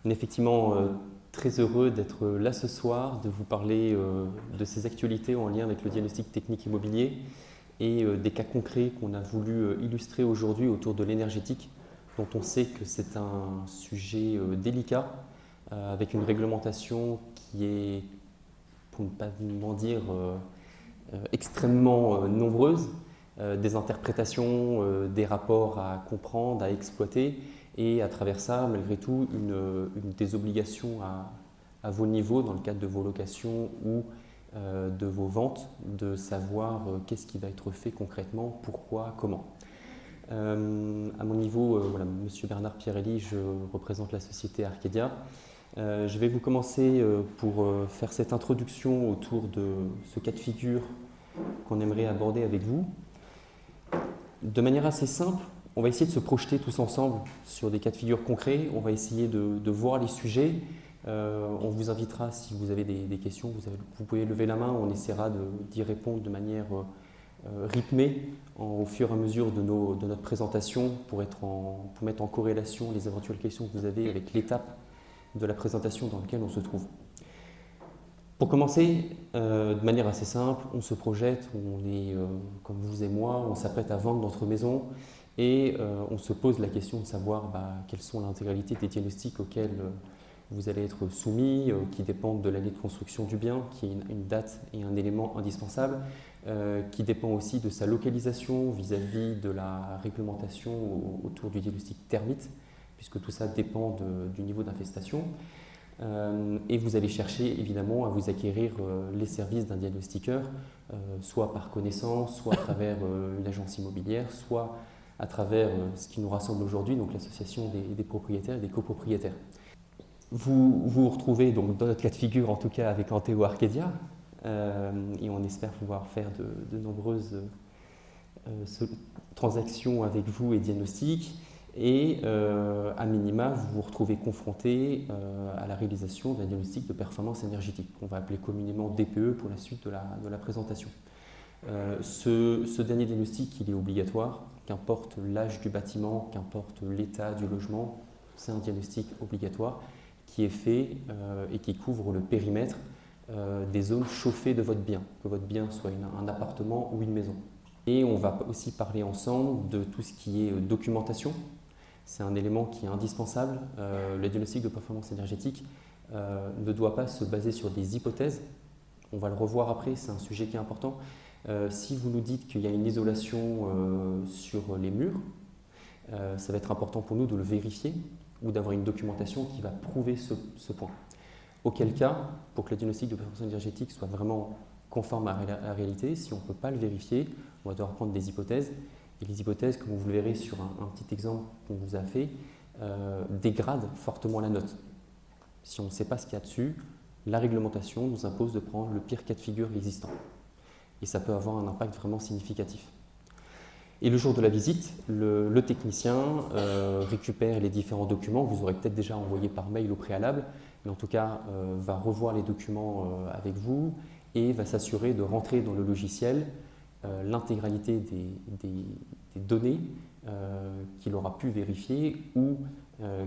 On est effectivement très heureux d'être là ce soir, de vous parler de ces actualités en lien avec le diagnostic technique immobilier et des cas concrets qu'on a voulu illustrer aujourd'hui autour de l'énergétique, dont on sait que c'est un sujet délicat, avec une réglementation qui est, pour ne pas m'en dire, extrêmement nombreuse, des interprétations, des rapports à comprendre, à exploiter, et à travers ça, malgré tout, une des obligations à vos niveaux, dans le cadre de vos locations ou de vos ventes, de savoir qu'est-ce qui va être fait concrètement, pourquoi, comment. À mon niveau, voilà, Monsieur Bernard Pierrelli, je représente la société Arcadia. Je vais vous commencer pour faire cette introduction autour de ce cas de figure qu'on aimerait aborder avec vous. De manière assez simple, on va essayer de se projeter tous ensemble sur des cas de figure concrets. On va essayer de voir les sujets. On vous invitera, si vous avez des questions, vous pouvez lever la main. On essaiera d'y répondre de manière rythmée au fur et à mesure de notre présentation pour mettre en corrélation les éventuelles questions que vous avez avec l'étape de la présentation dans laquelle on se trouve. Pour commencer, de manière assez simple, on se projette, on est comme vous et moi, on s'apprête à vendre notre maison et on se pose la question de savoir quelles sont l'intégralité des diagnostics auxquels vous allez être soumis, qui dépendent de l'année de construction du bien, qui est une date et un élément indispensable, qui dépend aussi de sa localisation vis-à-vis de la réglementation autour du diagnostic thermite, puisque tout ça dépend du niveau d'infestation. Et vous allez chercher évidemment à vous acquérir les services d'un diagnostiqueur, soit par connaissance, soit à travers une agence immobilière, soit à travers ce qui nous rassemble aujourd'hui, donc l'association des propriétaires et des copropriétaires. Vous vous retrouvez donc dans notre cas de figure, en tout cas avec Anteo Arcadia, et on espère pouvoir faire de nombreuses transactions avec vous et diagnostics. Et à minima, vous vous retrouvez confronté à la réalisation d'un diagnostic de performance énergétique, qu'on va appeler communément DPE pour la suite de la présentation. Ce dernier diagnostic, il est obligatoire, qu'importe l'âge du bâtiment, qu'importe l'état du logement, c'est un diagnostic obligatoire qui est fait et qui couvre le périmètre des zones chauffées de votre bien, que votre bien soit un appartement ou une maison. Et on va aussi parler ensemble de tout ce qui est documentation. C'est un élément qui est indispensable. Le diagnostic de performance énergétique ne doit pas se baser sur des hypothèses. On va le revoir après, c'est un sujet qui est important. Si vous nous dites qu'il y a une isolation sur les murs, ça va être important pour nous de le vérifier ou d'avoir une documentation qui va prouver ce point. Auquel cas, pour que le diagnostic de performance énergétique soit vraiment conforme à la réalité, si on ne peut pas le vérifier, on va devoir prendre des hypothèses. Et les hypothèses, comme vous le verrez sur un petit exemple qu'on vous a fait, dégradent fortement la note. Si on ne sait pas ce qu'il y a dessus, la réglementation nous impose de prendre le pire cas de figure existant. Et ça peut avoir un impact vraiment significatif. Et le jour de la visite, le technicien récupère les différents documents que vous aurez peut-être déjà envoyés par mail au préalable, mais en tout cas va revoir les documents avec vous et va s'assurer de rentrer dans le logiciel l'intégralité des données qu'il aura pu vérifier ou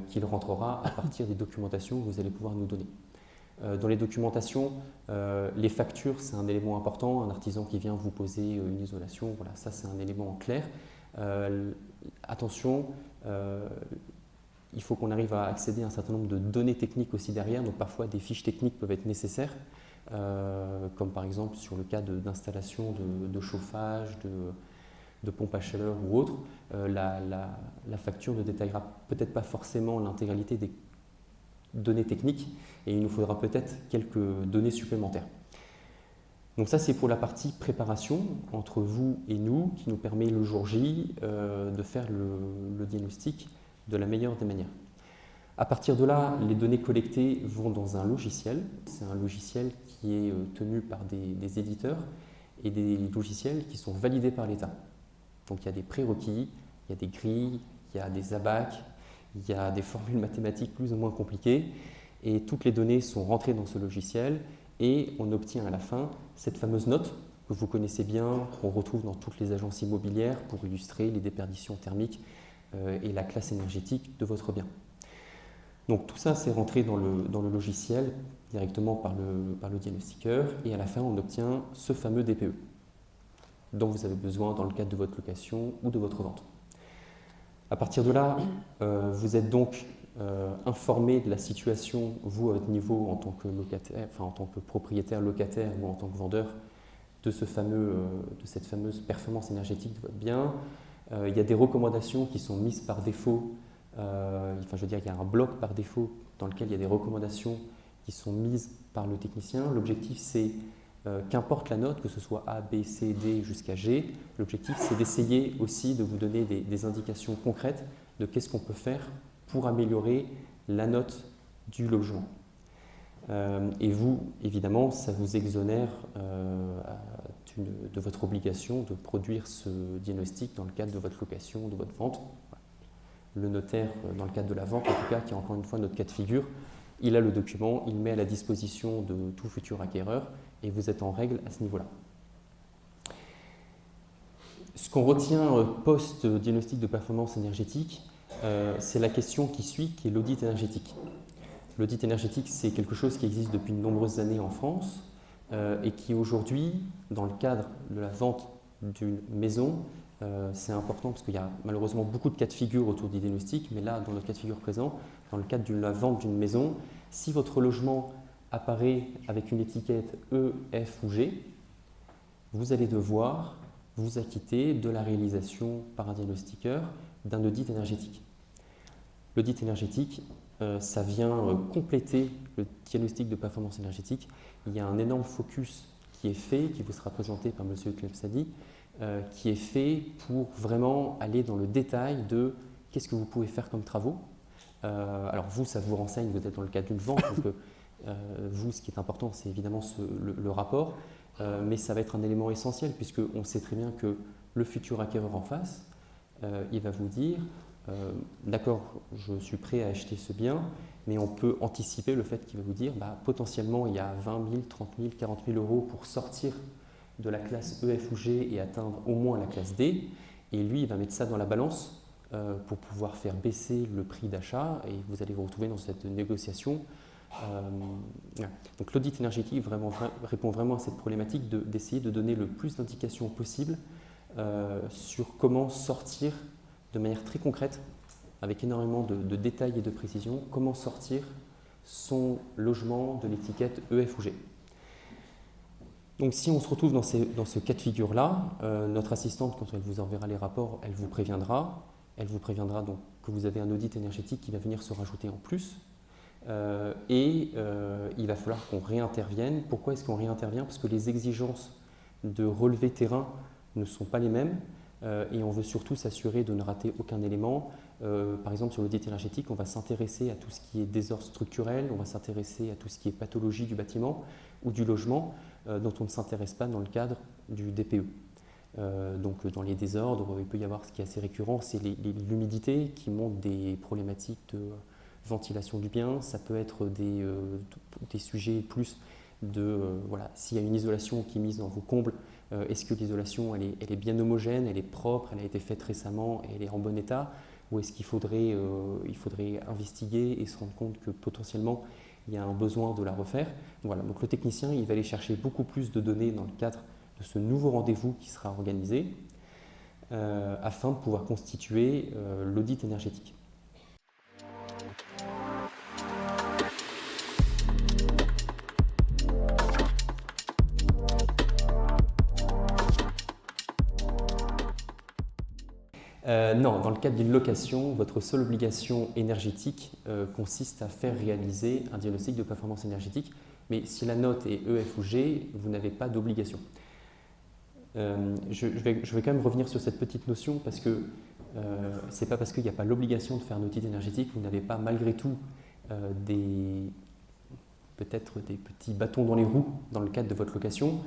qu'il rentrera à partir des documentations que vous allez pouvoir nous donner. Dans les documentations, les factures, c'est un élément important. Un artisan qui vient vous poser une isolation, voilà, ça c'est un élément clair. Attention, il faut qu'on arrive à accéder à un certain nombre de données techniques aussi derrière, donc parfois des fiches techniques peuvent être nécessaires. Comme par exemple sur le cas d'installation de chauffage, de pompe à chaleur ou autre, la facture ne détaillera peut-être pas forcément l'intégralité des données techniques et il nous faudra peut-être quelques données supplémentaires. Donc ça c'est pour la partie préparation entre vous et nous qui nous permet le jour J de faire le diagnostic de la meilleure des manières. À partir de là, les données collectées vont dans un logiciel. C'est un logiciel qui est tenu par des éditeurs et des logiciels qui sont validés par l'État. Donc il y a des prérequis, il y a des grilles, il y a des abacs, il y a des formules mathématiques plus ou moins compliquées et toutes les données sont rentrées dans ce logiciel et on obtient à la fin cette fameuse note que vous connaissez bien, qu'on retrouve dans toutes les agences immobilières pour illustrer les déperditions thermiques et la classe énergétique de votre bien. Donc tout ça, c'est rentré dans le logiciel directement par le diagnostiqueur, et à la fin, on obtient ce fameux DPE dont vous avez besoin dans le cadre de votre location ou de votre vente. À partir de là, vous êtes donc informé de la situation, vous, à votre niveau, en tant que locataire, enfin en tant que propriétaire locataire ou en tant que vendeur, de cette fameuse performance énergétique de votre bien. Il y a des recommandations qui sont mises par défaut. Enfin, je veux dire, il y a un bloc par défaut dans lequel il y a des recommandations qui sont mises par le technicien. L'objectif, c'est qu'importe la note, que ce soit A, B, C, D jusqu'à G, l'objectif, c'est d'essayer aussi de vous donner des indications concrètes de qu'est-ce qu'on peut faire pour améliorer la note du logement. Et vous, évidemment, ça vous exonère de votre obligation de produire ce diagnostic dans le cadre de votre location ou de votre vente. Le notaire, dans le cadre de la vente, en tout cas, qui est encore une fois notre cas de figure, il a le document, il met à la disposition de tout futur acquéreur et vous êtes en règle à ce niveau-là. Ce qu'on retient post-diagnostic de performance énergétique, c'est la question qui suit, qui est l'audit énergétique. L'audit énergétique, c'est quelque chose qui existe depuis de nombreuses années en France et qui aujourd'hui, dans le cadre de la vente d'une maison, c'est important parce qu'il y a malheureusement beaucoup de cas de figure autour du diagnostic, mais là, dans le cas de figure présent, dans le cadre de la vente d'une maison, si votre logement apparaît avec une étiquette E, F ou G, vous allez devoir vous acquitter de la réalisation par un diagnostiqueur d'un audit énergétique. L'audit énergétique, ça vient compléter le diagnostic de performance énergétique. Il y a un énorme focus qui est fait, qui vous sera présenté par M. Klepsady, qui est fait pour vraiment aller dans le détail de qu'est-ce que vous pouvez faire comme travaux. Alors vous, ça vous renseigne, vous êtes dans le cadre d'une vente, donc vous, ce qui est important, c'est évidemment le rapport, mais ça va être un élément essentiel puisqu'on sait très bien que le futur acquéreur en face, il va vous dire d'accord, je suis prêt à acheter ce bien, mais on peut anticiper le fait qu'il va vous dire potentiellement il y a 20 000, 30 000, 40 000 euros pour sortir de la classe E, F ou G et atteindre au moins la classe D. Et lui, il va mettre ça dans la balance pour pouvoir faire baisser le prix d'achat et vous allez vous retrouver dans cette négociation. Donc l'audit énergétique répond vraiment à cette problématique d'essayer de donner le plus d'indications possible sur comment sortir de manière très concrète, avec énormément de détails et de précision, comment sortir son logement de l'étiquette E, F ou G. Donc si on se retrouve dans ce cas de figure-là, notre assistante, quand elle vous enverra les rapports, elle vous préviendra donc que vous avez un audit énergétique qui va venir se rajouter en plus. Il va falloir qu'on réintervienne. Pourquoi est-ce qu'on réintervient? Parce que les exigences de relevé terrain ne sont pas les mêmes. Et on veut surtout s'assurer de ne rater aucun élément. Par exemple, sur l'audit énergétique, on va s'intéresser à tout ce qui est désordre structurel, on va s'intéresser à tout ce qui est pathologie du bâtiment ou du logement, dont on ne s'intéresse pas dans le cadre du DPE. Donc dans les désordres, il peut y avoir ce qui est assez récurrent, c'est l'humidité qui montre des problématiques de ventilation du bien. Ça peut être des sujets plus de, s'il y a une isolation qui est mise dans vos combles, est-ce que l'isolation elle est bien homogène, elle est propre, elle a été faite récemment et elle est en bon état, ou est-ce qu'il faudrait investiguer et se rendre compte que potentiellement il y a un besoin de la refaire. Voilà, donc le technicien il va aller chercher beaucoup plus de données dans le cadre de ce nouveau rendez-vous qui sera organisé afin de pouvoir constituer l'audit énergétique. Non, dans le cadre d'une location, votre seule obligation énergétique consiste à faire réaliser un diagnostic de performance énergétique, mais si la note est E, F ou G, vous n'avez pas d'obligation. Je vais quand même revenir sur cette petite notion parce que ce n'est pas parce qu'il n'y a pas l'obligation de faire un audit énergétique, vous n'avez pas malgré tout peut-être des petits bâtons dans les roues dans le cadre de votre location.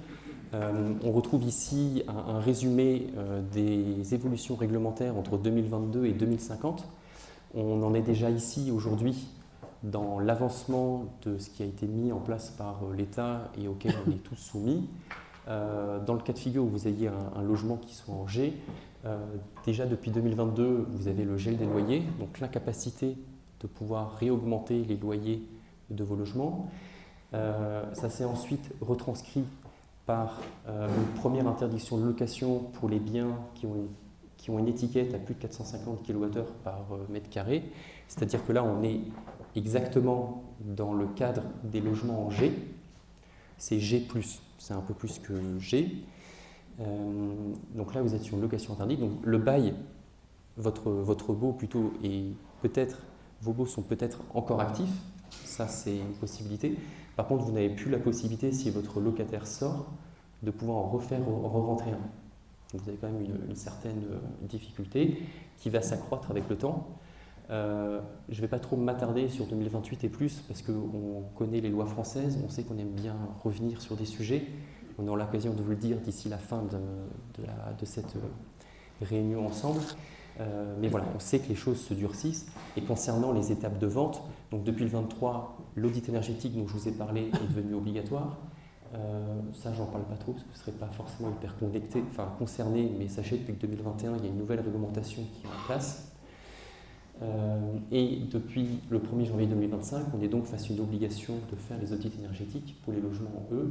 On retrouve ici un résumé des évolutions réglementaires entre 2022 et 2050. On en est déjà ici aujourd'hui dans l'avancement de ce qui a été mis en place par l'État et auquel on est tous soumis. Dans le cas de figure où vous ayez un logement qui soit en G, déjà depuis 2022, vous avez le gel des loyers, donc l'incapacité de pouvoir réaugmenter les loyers de vos logements. Ça s'est ensuite retranscrit par une première interdiction de location pour les biens qui ont une étiquette à plus de 450 kWh par mètre carré. C'est-à-dire que là, on est exactement dans le cadre des logements en G. C'est G+, c'est un peu plus que G. Donc là, vous êtes sur une location interdite. Donc le bail, votre baux plutôt, vos baux sont peut-être encore actifs. Ça, c'est une possibilité. Par contre, vous n'avez plus la possibilité, si votre locataire sort, de pouvoir en re-rentrer un. Donc vous avez quand même une certaine difficulté qui va s'accroître avec le temps. Je ne vais pas trop m'attarder sur 2028 et plus parce qu'on connaît les lois françaises, on sait qu'on aime bien revenir sur des sujets. On aura l'occasion de vous le dire d'ici la fin de cette réunion ensemble. Mais voilà, on sait que les choses se durcissent. Et concernant les étapes de vente, donc depuis le 23, l'audit énergétique dont je vous ai parlé est devenu obligatoire. Ça, j'en parle pas trop parce que ce ne serait pas forcément hyper concerné, mais sachez que depuis 2021, il y a une nouvelle réglementation qui est en place. Et depuis le 1er janvier 2025, on est donc face à une obligation de faire les audits énergétiques pour les logements en E.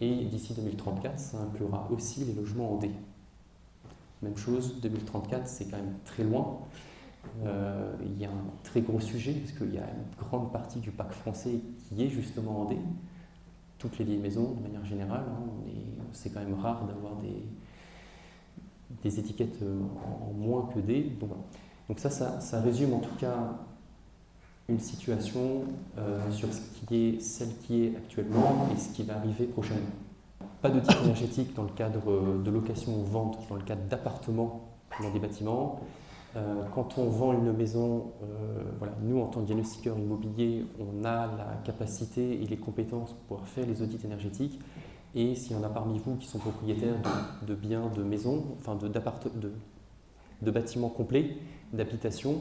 Et d'ici 2034, ça inclura aussi les logements en D. Même chose, 2034, c'est quand même très loin. Il y a un très gros sujet, parce qu'il y a une grande partie du parc français qui est justement en D. Toutes les vieilles maisons, de manière générale, c'est quand même rare d'avoir des étiquettes en moins que D. Donc, voilà. Donc ça résume en tout cas une situation sur celle qui est actuellement et ce qui va arriver prochainement. Pas d'audit énergétique dans le cadre de location ou vente, dans le cadre d'appartements dans des bâtiments. Quand on vend une maison, nous en tant que diagnostiqueurs immobiliers, on a la capacité et les compétences pour pouvoir faire les audits énergétiques. Et s'il y en a parmi vous qui sont propriétaires de biens, de maisons, de bâtiments complets, d'habitation,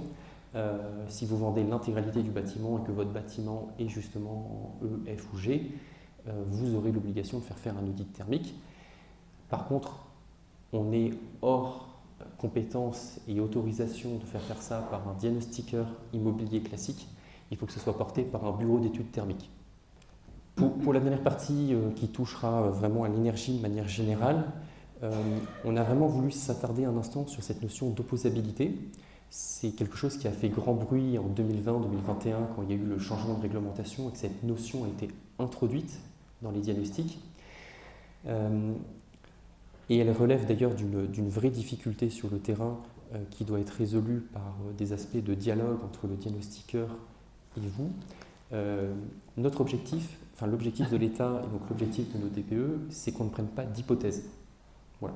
si vous vendez l'intégralité du bâtiment et que votre bâtiment est justement en E, F ou G, vous aurez l'obligation de faire un audit thermique. Par contre, on est hors compétence et autorisation de faire ça par un diagnostiqueur immobilier classique. Il faut que ce soit porté par un bureau d'études thermiques. Pour la dernière partie qui touchera vraiment à l'énergie de manière générale, on a vraiment voulu s'attarder un instant sur cette notion d'opposabilité. C'est quelque chose qui a fait grand bruit en 2020-2021 quand il y a eu le changement de réglementation et que cette notion a été introduite dans les diagnostics. Et elle relève d'ailleurs d'une vraie difficulté sur le terrain qui doit être résolue par des aspects de dialogue entre le diagnostiqueur et vous. Notre objectif, l'objectif de l'État et donc l'objectif de nos DPE, c'est qu'on ne prenne pas d'hypothèse. Voilà.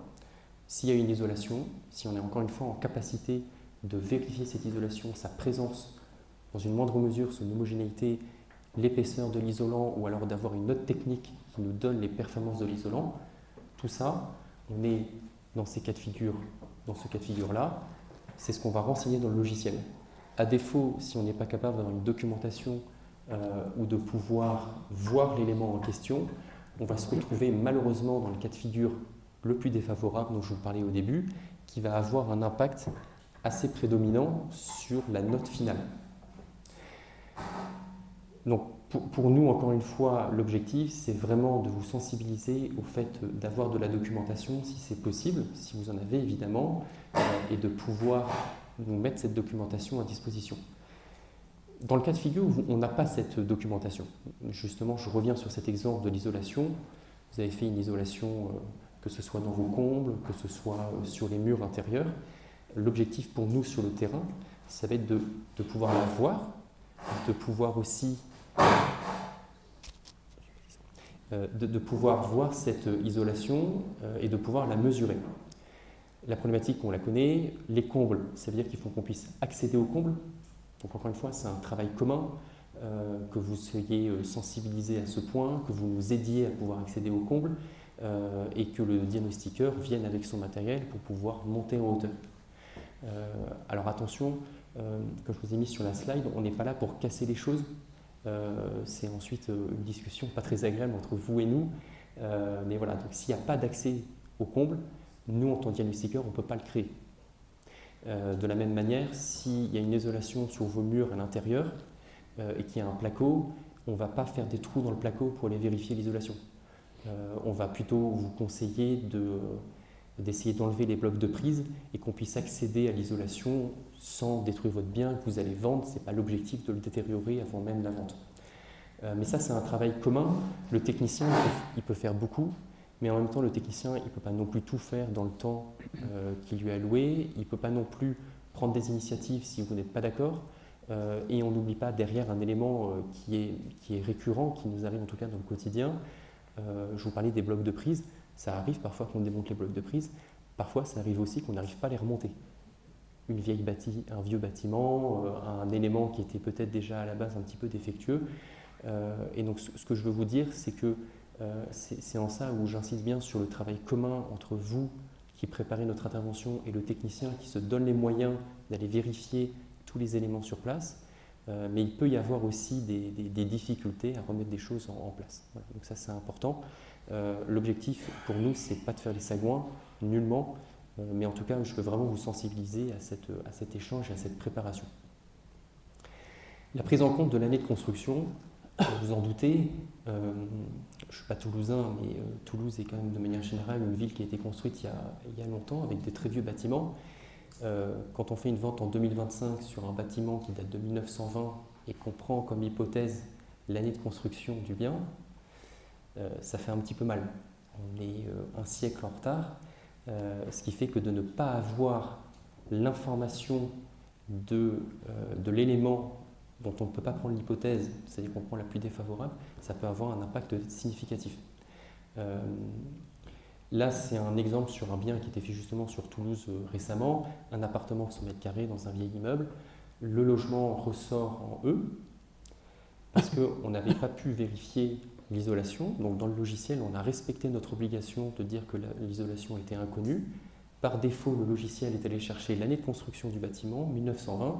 S'il y a une isolation, si on est encore une fois en capacité de vérifier cette isolation, sa présence dans une moindre mesure, son homogénéité, l'épaisseur de l'isolant ou alors d'avoir une autre technique qui nous donne les performances de l'isolant, tout ça, on est dans ce cas de figure-là, c'est ce qu'on va renseigner dans le logiciel. À défaut, si on n'est pas capable d'avoir une documentation ou de pouvoir voir l'élément en question, on va se retrouver malheureusement dans le cas de figure le plus défavorable dont je vous parlais au début, qui va avoir un impact assez prédominant sur la note finale. Donc pour nous, encore une fois, l'objectif, c'est vraiment de vous sensibiliser au fait d'avoir de la documentation, si c'est possible, si vous en avez évidemment, et de pouvoir nous mettre cette documentation à disposition. Dans le cas de figure où on n'a pas cette documentation, justement, je reviens sur cet exemple de l'isolation. Vous avez fait une isolation, que ce soit dans vos combles, que ce soit sur les murs intérieurs. L'objectif pour nous sur le terrain, ça va être de pouvoir la voir, de pouvoir aussi de pouvoir voir cette isolation et de pouvoir la mesurer. La problématique, on la connaît, les combles, ça veut dire qu'il faut qu'on puisse accéder aux combles. Donc encore une fois, c'est un travail commun, que vous soyez sensibilisés à ce point, que vous nous aidiez à pouvoir accéder aux combles et que le diagnostiqueur vienne avec son matériel pour pouvoir monter en hauteur. Alors attention, comme je vous ai mis sur la slide, on n'est pas là pour casser les choses. C'est ensuite une discussion pas très agréable entre vous et nous. Mais voilà, donc s'il n'y a pas d'accès aux combles, nous en tant que diagnostiqueur, on ne peut pas le créer. De la même manière, s'il y a une isolation sur vos murs à l'intérieur et qu'il y a un placo, on ne va pas faire des trous dans le placo pour aller vérifier l'isolation. On va plutôt vous conseiller d'essayer d'enlever les blocs de prise et qu'on puisse accéder à l'isolation sans détruire votre bien que vous allez vendre. Ce n'est pas l'objectif de le détériorer avant même la vente. Mais ça, c'est un travail commun. Le technicien, il peut faire beaucoup, mais en même temps, le technicien, il ne peut pas non plus tout faire dans le temps qui lui est alloué. Il ne peut pas non plus prendre des initiatives si vous n'êtes pas d'accord. Et on n'oublie pas derrière un élément qui est récurrent, qui nous arrive en tout cas dans le quotidien. Je vous parlais des blocs de prise. Ça arrive parfois qu'on démonte les blocs de prise. Parfois, ça arrive aussi qu'on n'arrive pas à les remonter. Un vieux bâtiment, un élément qui était peut-être déjà à la base un petit peu défectueux. Et donc, ce que je veux vous dire, c'est que c'est en ça où j'insiste bien sur le travail commun entre vous qui préparez notre intervention et le technicien qui se donne les moyens d'aller vérifier tous les éléments sur place. Mais il peut y avoir aussi des difficultés à remettre des choses en place. Voilà, donc ça, c'est important. L'objectif pour nous, c'est pas de faire les sagouins, nullement, mais en tout cas, je veux vraiment vous sensibiliser à cet échange et à cette préparation. La prise en compte de l'année de construction, vous en doutez, je ne suis pas toulousain, mais Toulouse est quand même de manière générale une ville qui a été construite il y a longtemps avec des très vieux bâtiments. Quand on fait une vente en 2025 sur un bâtiment qui date de 1920 et qu'on prend comme hypothèse l'année de construction du bien, ça fait un petit peu mal. On est un siècle en retard, ce qui fait que de ne pas avoir l'information de l'élément dont on ne peut pas prendre l'hypothèse, c'est-à-dire qu'on prend la plus défavorable, ça peut avoir un impact significatif. Là, c'est un exemple sur un bien qui a été fait justement sur Toulouse récemment, un appartement de 100 mètres carrés dans un vieil immeuble. Le logement ressort en E, parce qu'on n'avait pas pu vérifier l'isolation. Donc dans le logiciel, on a respecté notre obligation de dire que l'isolation était inconnue. Par défaut, le logiciel est allé chercher l'année de construction du bâtiment, 1920.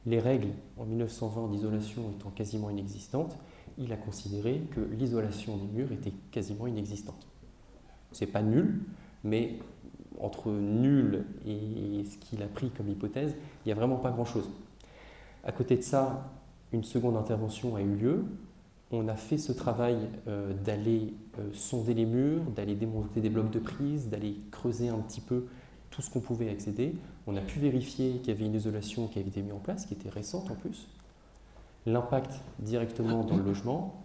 Les règles en 1920 d'isolation étant quasiment inexistantes, il a considéré que l'isolation des murs était quasiment inexistante. C'est pas nul, mais entre nul et ce qu'il a pris comme hypothèse, il n'y a vraiment pas grand-chose. À côté de ça, une seconde intervention a eu lieu. On a fait ce travail d'aller sonder les murs, d'aller démonter des blocs de prise, d'aller creuser un petit peu tout ce qu'on pouvait accéder. On a pu vérifier qu'il y avait une isolation qui avait été mise en place, qui était récente en plus. L'impact directement dans le logement,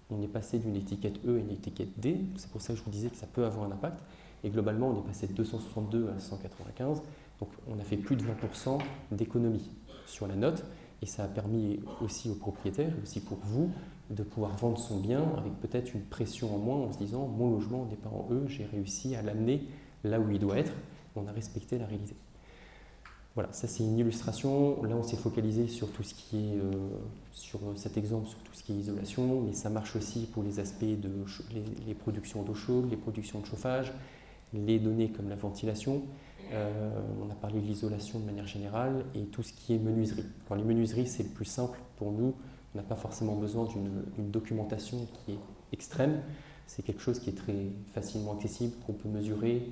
on est passé d'une étiquette E à une étiquette D, c'est pour ça que je vous disais que ça peut avoir un impact. Et globalement, on est passé de 262 à 195, donc on a fait plus de 20% d'économie sur la note. Et ça a permis aussi aux propriétaires, et aussi pour vous, de pouvoir vendre son bien avec peut-être une pression en moins en se disant « mon logement n'est pas en E, j'ai réussi à l'amener là où il doit être ». On a respecté la réalité. Voilà, ça c'est une illustration. Là, on s'est focalisé sur tout ce qui est, sur cet exemple, sur tout ce qui est isolation, mais ça marche aussi pour les aspects de les productions d'eau chaude, les productions de chauffage, les données comme la ventilation. On a parlé de l'isolation de manière générale et tout ce qui est menuiserie. Alors, les menuiseries, c'est le plus simple pour nous. On n'a pas forcément besoin d'une documentation qui est extrême. C'est quelque chose qui est très facilement accessible, qu'on peut mesurer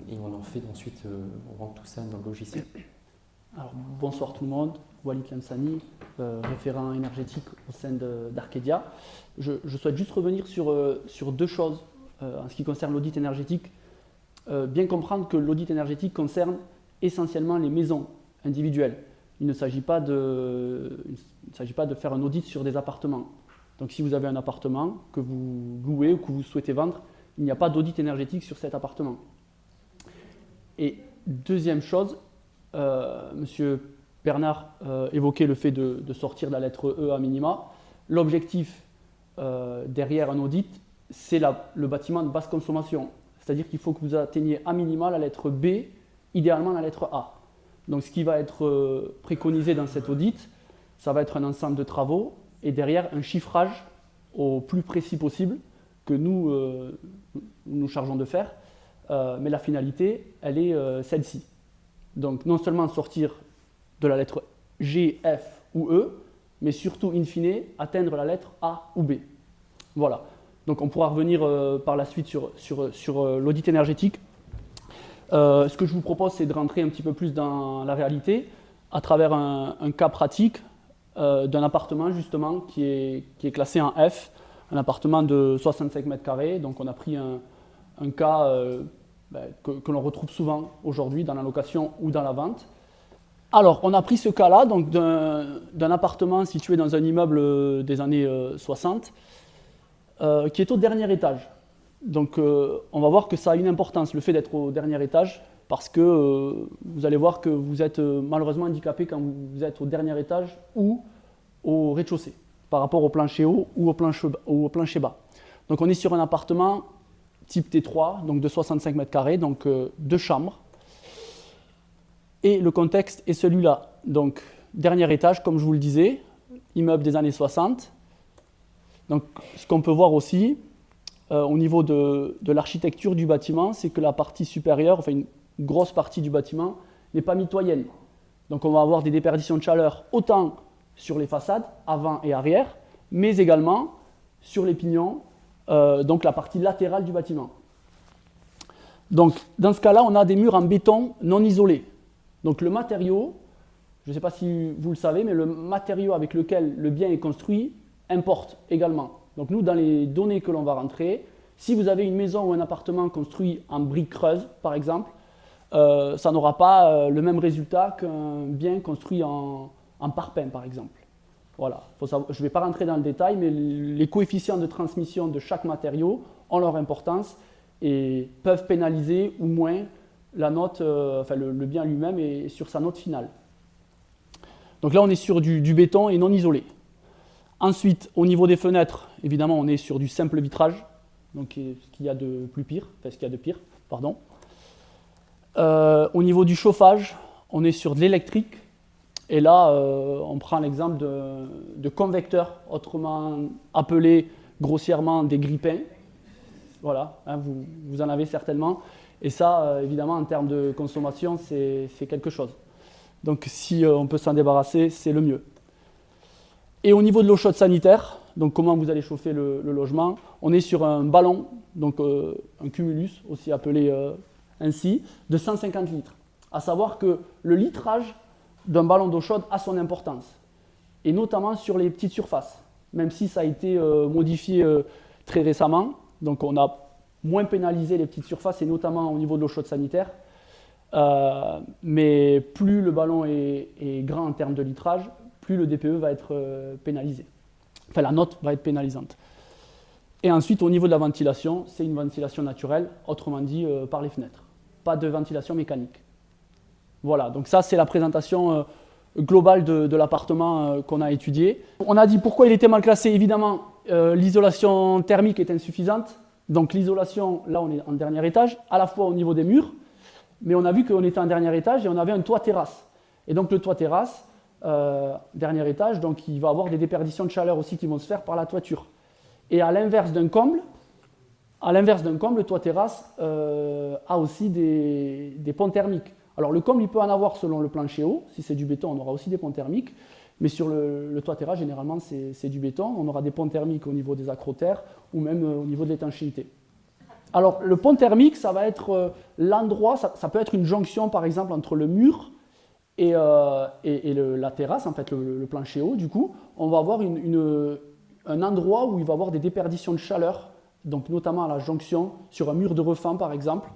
et on en fait ensuite, on rentre tout ça dans le logiciel. Alors, bonsoir tout le monde, Walid Lamsani, référent énergétique au sein d'Arcadia. Je souhaite juste revenir sur deux choses en ce qui concerne l'audit énergétique. Bien comprendre que l'audit énergétique concerne essentiellement les maisons individuelles. Il ne s'agit pas de faire un audit sur des appartements. Donc si vous avez un appartement que vous louez ou que vous souhaitez vendre, il n'y a pas d'audit énergétique sur cet appartement. Et deuxième chose, M. Bernard évoquait le fait de sortir de la lettre E à minima. L'objectif derrière un audit, c'est le bâtiment de basse consommation. C'est-à-dire qu'il faut que vous atteigniez à minima la lettre B, idéalement la lettre A. Donc ce qui va être préconisé dans cet audit, ça va être un ensemble de travaux et derrière un chiffrage au plus précis possible que nous nous chargeons de faire. Mais la finalité, elle est celle-ci. Donc non seulement sortir de la lettre G, F ou E, mais surtout, in fine, atteindre la lettre A ou B. Voilà. Donc on pourra revenir par la suite sur l'audit énergétique. Ce que je vous propose, c'est de rentrer un petit peu plus dans la réalité à travers un cas pratique d'un appartement justement qui est classé en F, un appartement de 65 mètres carrés. Donc on a pris un cas que l'on retrouve souvent aujourd'hui dans la location ou dans la vente. Alors on a pris ce cas-là donc d'un appartement situé dans un immeuble des années 60 qui est au dernier étage. Donc on va voir que ça a une importance, le fait d'être au dernier étage, parce que vous allez voir que vous êtes malheureusement handicapé quand vous êtes au dernier étage ou au rez-de-chaussée, par rapport au plancher haut ou au plancher bas. Donc on est sur un appartement type T3, donc de 65 mètres carrés, donc 2 chambres. Et le contexte est celui-là. Donc dernier étage, comme je vous le disais, immeuble des années 60. Donc ce qu'on peut voir aussi, au niveau de l'architecture du bâtiment, c'est que la partie supérieure, enfin une grosse partie du bâtiment, n'est pas mitoyenne. Donc on va avoir des déperditions de chaleur autant sur les façades, avant et arrière, mais également sur les pignons, donc la partie latérale du bâtiment. Donc dans ce cas-là, on a des murs en béton non isolés. Donc le matériau, je ne sais pas si vous le savez, mais le matériau avec lequel le bien est construit importe également. Donc nous, dans les données que l'on va rentrer, si vous avez une maison ou un appartement construit en briques creuses, par exemple, ça n'aura pas le même résultat qu'un bien construit en parpaing, par exemple. Voilà. Je ne vais pas rentrer dans le détail, mais les coefficients de transmission de chaque matériau ont leur importance et peuvent pénaliser ou moins la note, le bien lui-même et sur sa note finale. Donc là, on est sur du béton et non isolé. Ensuite, au niveau des fenêtres, évidemment, on est sur du simple vitrage, donc ce qu'il y a de pire. Pardon. Au niveau du chauffage, on est sur de l'électrique, et là, on prend l'exemple de convecteurs, autrement appelés grossièrement des grippins. Voilà, hein, vous en avez certainement, et ça, évidemment, en termes de consommation, c'est quelque chose. Donc si on peut s'en débarrasser, c'est le mieux. Et au niveau de l'eau chaude sanitaire, donc comment vous allez chauffer le logement, on est sur un ballon, donc un cumulus, aussi appelé ainsi, de 150 litres. À savoir que le litrage d'un ballon d'eau chaude a son importance, et notamment sur les petites surfaces, même si ça a été modifié très récemment, donc on a moins pénalisé les petites surfaces, et notamment au niveau de l'eau chaude sanitaire, mais plus le ballon est grand en termes de litrage, plus le DPE va être pénalisé. Enfin, la note va être pénalisante. Et ensuite, au niveau de la ventilation, c'est une ventilation naturelle, autrement dit par les fenêtres. Pas de ventilation mécanique. Voilà, donc ça, c'est la présentation globale de l'appartement qu'on a étudié. On a dit pourquoi il était mal classé. Évidemment, l'isolation thermique est insuffisante. Donc l'isolation, là, on est en dernier étage, à la fois au niveau des murs, mais on a vu qu'on était en dernier étage et on avait un toit terrasse. Et donc le toit terrasse, dernier étage, donc il va avoir des déperditions de chaleur aussi qui vont se faire par la toiture. Et à l'inverse d'un comble, le toit terrasse a aussi des ponts thermiques. Alors le comble, il peut en avoir selon le plancher haut. Si c'est du béton, on aura aussi des ponts thermiques. Mais sur le toit terrasse, généralement, c'est du béton. On aura des ponts thermiques au niveau des accrotaires ou même au niveau de l'étanchéité. Alors le pont thermique, ça va être l'endroit, ça peut être une jonction par exemple entre le mur et la terrasse, en fait le plancher haut. Du coup, on va avoir un endroit où il va y avoir des déperditions de chaleur, donc notamment à la jonction sur un mur de refend par exemple.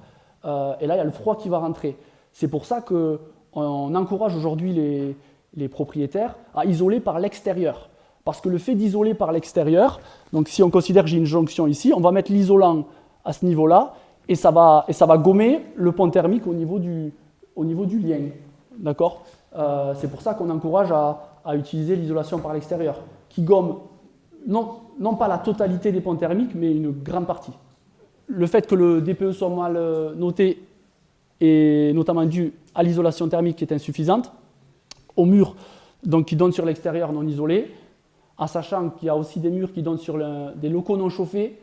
Et là, il y a le froid qui va rentrer. C'est pour ça qu'on encourage aujourd'hui les propriétaires à isoler par l'extérieur. Parce que le fait d'isoler par l'extérieur, donc si on considère que j'ai une jonction ici, on va mettre l'isolant à ce niveau-là et ça va gommer le pont thermique au niveau du lien. D'accord ? C'est pour ça qu'on encourage à utiliser l'isolation par l'extérieur, qui gomme non pas la totalité des ponts thermiques, mais une grande partie. Le fait que le DPE soit mal noté est notamment dû à l'isolation thermique qui est insuffisante, aux murs donc, qui donnent sur l'extérieur non isolés, en sachant qu'il y a aussi des murs qui donnent sur des locaux non chauffés,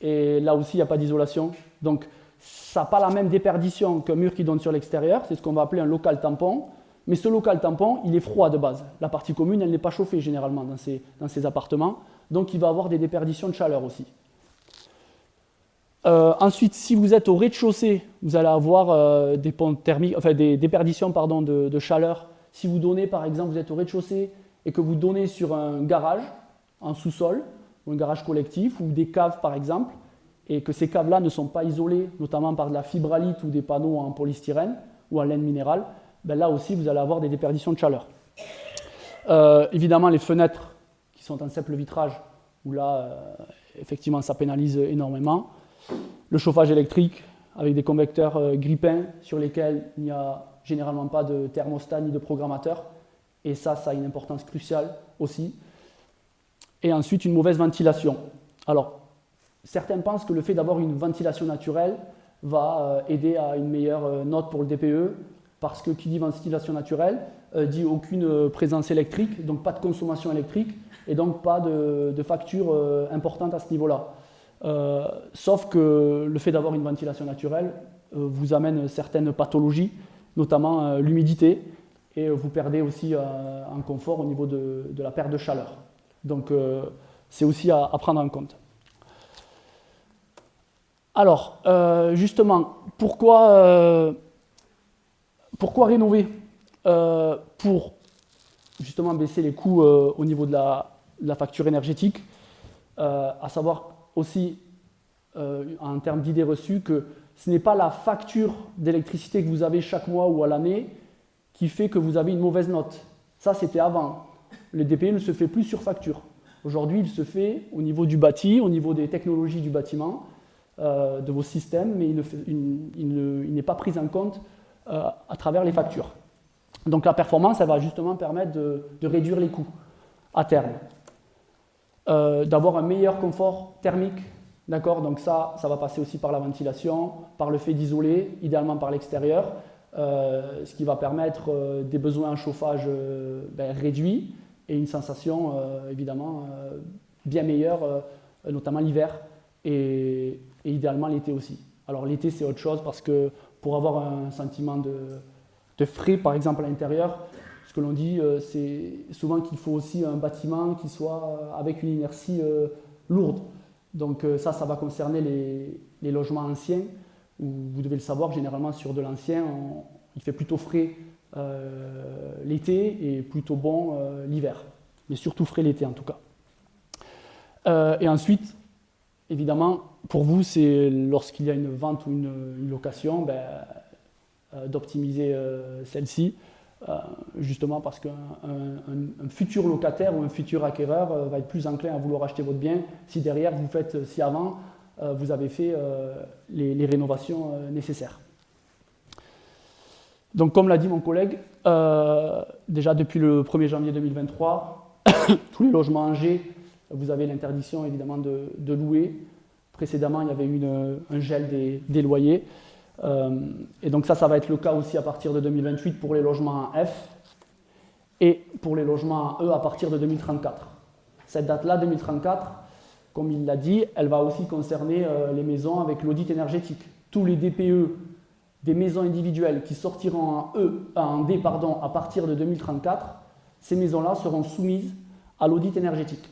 et là aussi il n'y a pas d'isolation. Donc ça n'a pas la même déperdition qu'un mur qui donne sur l'extérieur, c'est ce qu'on va appeler un local tampon, mais ce local tampon, il est froid de base. La partie commune, elle n'est pas chauffée généralement dans ces appartements, donc il va avoir des déperditions de chaleur aussi. Ensuite, si vous êtes au rez-de-chaussée, vous allez avoir des pompes thermiques, enfin des déperditions de chaleur. Si vous donnez, par exemple, vous êtes au rez-de-chaussée et que vous donnez sur un garage, en sous-sol, ou un garage collectif, ou des caves, par exemple, et que ces caves-là ne sont pas isolées, notamment par de la fibralite ou des panneaux en polystyrène ou en laine minérale, ben là aussi, vous allez avoir des déperditions de chaleur. Évidemment, les fenêtres qui sont en simple vitrage, où là, effectivement, ça pénalise énormément. Le chauffage électrique avec des convecteurs grippins sur lesquels il n'y a généralement pas de thermostat ni de programmateur. Et ça a une importance cruciale aussi. Et ensuite, une mauvaise ventilation. Alors, certains pensent que le fait d'avoir une ventilation naturelle va aider à une meilleure note pour le DPE, parce que qui dit ventilation naturelle dit aucune présence électrique, donc pas de consommation électrique, et donc pas de facture importante à ce niveau-là. Sauf que le fait d'avoir une ventilation naturelle vous amène certaines pathologies, notamment l'humidité, et vous perdez aussi en confort au niveau de la perte de chaleur. Donc c'est aussi à prendre en compte. Alors, justement, pourquoi rénover pour justement baisser les coûts au niveau de la facture énergétique, à savoir aussi en termes d'idées reçues que ce n'est pas la facture d'électricité que vous avez chaque mois ou à l'année qui fait que vous avez une mauvaise note. Ça, c'était avant. Le DPE ne se fait plus sur facture. Aujourd'hui, il se fait au niveau du bâti, au niveau des technologies du bâtiment, de vos systèmes, mais il n'est pas pris en compte à travers les factures. Donc la performance, elle va justement permettre de réduire les coûts à terme. D'avoir un meilleur confort thermique, d'accord? Donc ça va passer aussi par la ventilation, par le fait d'isoler, idéalement par l'extérieur, ce qui va permettre des besoins en chauffage réduits et une sensation évidemment bien meilleure, notamment l'hiver et idéalement l'été aussi. Alors l'été c'est autre chose parce que pour avoir un sentiment de frais par exemple à l'intérieur, ce que l'on dit c'est souvent qu'il faut aussi un bâtiment qui soit avec une inertie lourde. Donc ça va concerner les logements anciens où vous devez le savoir, généralement sur de l'ancien il fait plutôt frais l'été et plutôt bon l'hiver, mais surtout frais l'été en tout cas. Et ensuite, évidemment, pour vous, c'est lorsqu'il y a une vente ou une location, d'optimiser celle-ci, justement parce qu'un futur locataire ou un futur acquéreur va être plus enclin à vouloir acheter votre bien si derrière si avant vous avez fait les rénovations nécessaires. Donc comme l'a dit mon collègue, déjà depuis le 1er janvier 2023, tous les logements en G, vous avez l'interdiction évidemment de louer. Précédemment, il y avait eu un gel des loyers. Et donc ça va être le cas aussi à partir de 2028 pour les logements en F et pour les logements en E à partir de 2034. Cette date-là, 2034, comme il l'a dit, elle va aussi concerner les maisons avec l'audit énergétique. Tous les DPE des maisons individuelles qui sortiront en D à partir de 2034, ces maisons-là seront soumises à l'audit énergétique.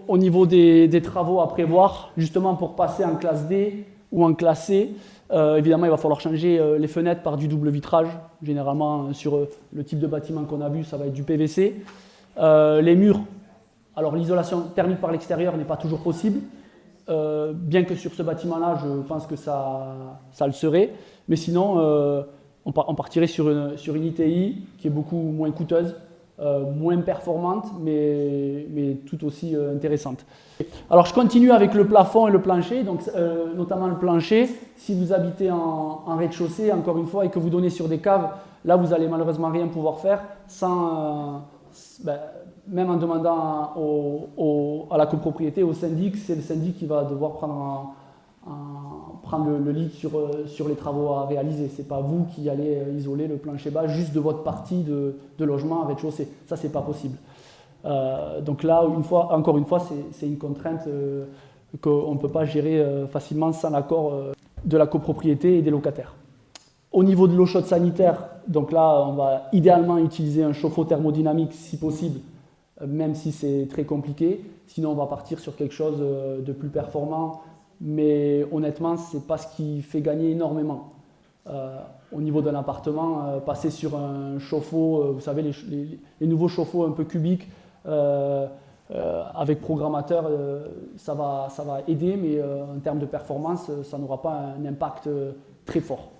Au niveau des travaux à prévoir, justement pour passer en classe D ou en classe C, évidemment il va falloir changer les fenêtres par du double vitrage. Généralement sur le type de bâtiment qu'on a vu, ça va être du PVC. Les murs, alors l'isolation thermique par l'extérieur n'est pas toujours possible, bien que sur ce bâtiment-là, je pense que ça le serait. Mais sinon, on partirait sur une ITI qui est beaucoup moins coûteuse, moins performante, mais tout aussi intéressante. Alors je continue avec le plafond et le plancher, donc notamment le plancher. Si vous habitez en rez-de-chaussée, encore une fois, et que vous donnez sur des caves, là vous allez malheureusement rien pouvoir faire sans, même en demandant à la copropriété, au syndic, c'est le syndic qui va devoir prendre le lead sur les travaux à réaliser. Ce n'est pas vous qui allez isoler le plancher bas juste de votre partie de logement à rez-de-chaussée. Ça, ce n'est pas possible. Donc là, encore une fois, c'est une contrainte qu'on ne peut pas gérer facilement sans l'accord de la copropriété et des locataires. Au niveau de l'eau chaude sanitaire, donc là, on va idéalement utiliser un chauffe-eau thermodynamique si possible, même si c'est très compliqué. Sinon, on va partir sur quelque chose de plus performant. Mais honnêtement, ce n'est pas ce qui fait gagner énormément. Au niveau d'un appartement, passer sur un chauffe-eau, vous savez, les nouveaux chauffe-eau un peu cubiques, avec programmateur, ça va aider, mais en termes de performance, ça n'aura pas un impact très fort.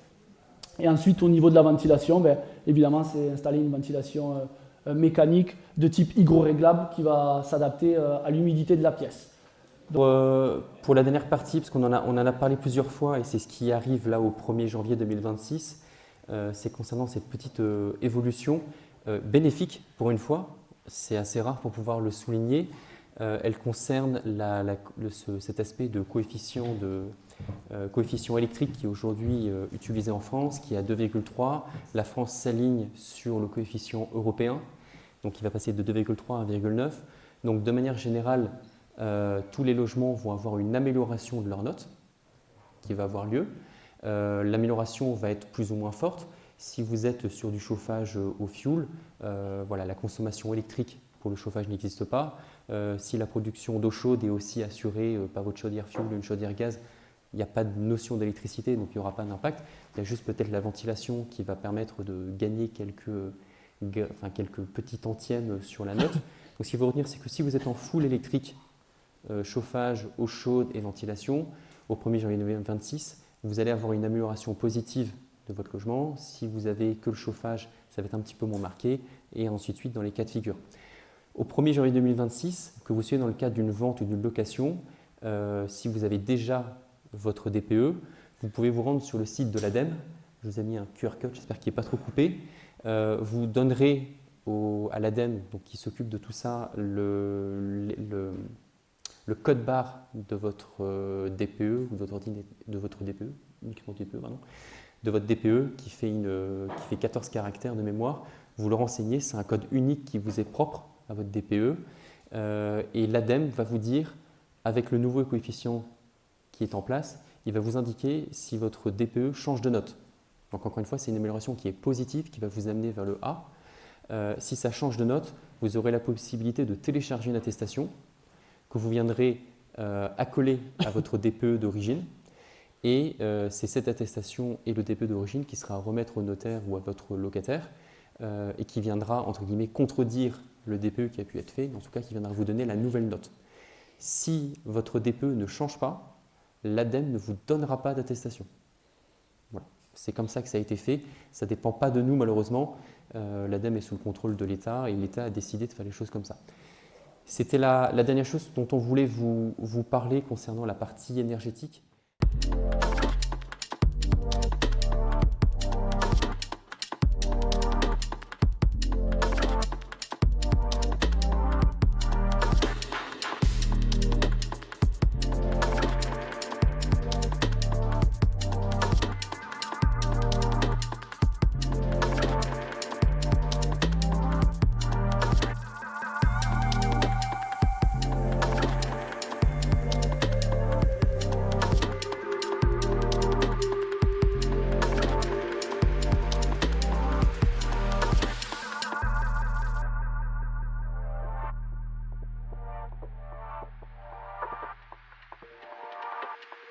Et ensuite, au niveau de la ventilation, évidemment, c'est installer une ventilation mécanique de type hygroréglable qui va s'adapter à l'humidité de la pièce. Pour la dernière partie, parce qu'on en a parlé plusieurs fois et c'est ce qui arrive là au 1er janvier 2026, c'est concernant cette petite évolution bénéfique pour une fois, c'est assez rare pour pouvoir le souligner. Elle concerne cet aspect de coefficient électrique qui est aujourd'hui utilisé en France, qui est à 2,3. La France s'aligne sur le coefficient européen, donc il va passer de 2,3 à 1,9. Donc de manière générale, tous les logements vont avoir une amélioration de leur note qui va avoir lieu. L'amélioration va être plus ou moins forte. Si vous êtes sur du chauffage au fioul, la consommation électrique pour le chauffage n'existe pas. Si la production d'eau chaude est aussi assurée par votre chaudière fioul ou une chaudière gaz, il n'y a pas de notion d'électricité, donc il n'y aura pas d'impact. Il y a juste peut-être la ventilation qui va permettre de gagner quelques petits tantièmes sur la note. Donc ce qu'il faut retenir, c'est que si vous êtes en full électrique, chauffage, eau chaude et ventilation, au 1er janvier 2026, vous allez avoir une amélioration positive de votre logement. Si vous avez que le chauffage, ça va être un petit peu moins marqué, et ainsi de suite dans les cas de figure. Au 1er janvier 2026, que vous soyez dans le cadre d'une vente ou d'une location, si vous avez déjà votre DPE, vous pouvez vous rendre sur le site de l'ADEME. Je vous ai mis un QR code, j'espère qu'il n'est pas trop coupé. Vous donnerez à l'ADEME, donc qui s'occupe de tout ça, le code barre de votre DPE, ou de votre DPE, de votre DPE qui fait 14 caractères de mémoire. Vous le renseignez, c'est un code unique qui vous est propre à votre DPE. Et l'ADEME va vous dire, avec le nouveau coefficient qui est en place, il va vous indiquer si votre DPE change de note. Donc encore une fois, c'est une amélioration qui est positive, qui va vous amener vers le A. Si ça change de note, vous aurez la possibilité de télécharger une attestation que vous viendrez accoler à votre DPE d'origine. Et c'est cette attestation et le DPE d'origine qui sera à remettre au notaire ou à votre locataire et qui viendra, entre guillemets, contredire le DPE qui a pu être fait, en tout cas qui viendra vous donner la nouvelle note. Si votre DPE ne change pas, l'ADEME ne vous donnera pas d'attestation. Voilà. C'est comme ça que ça a été fait. Ça ne dépend pas de nous, malheureusement. L'ADEME est sous le contrôle de l'État et l'État a décidé de faire les choses comme ça. C'était la dernière chose dont on voulait vous parler concernant la partie énergétique.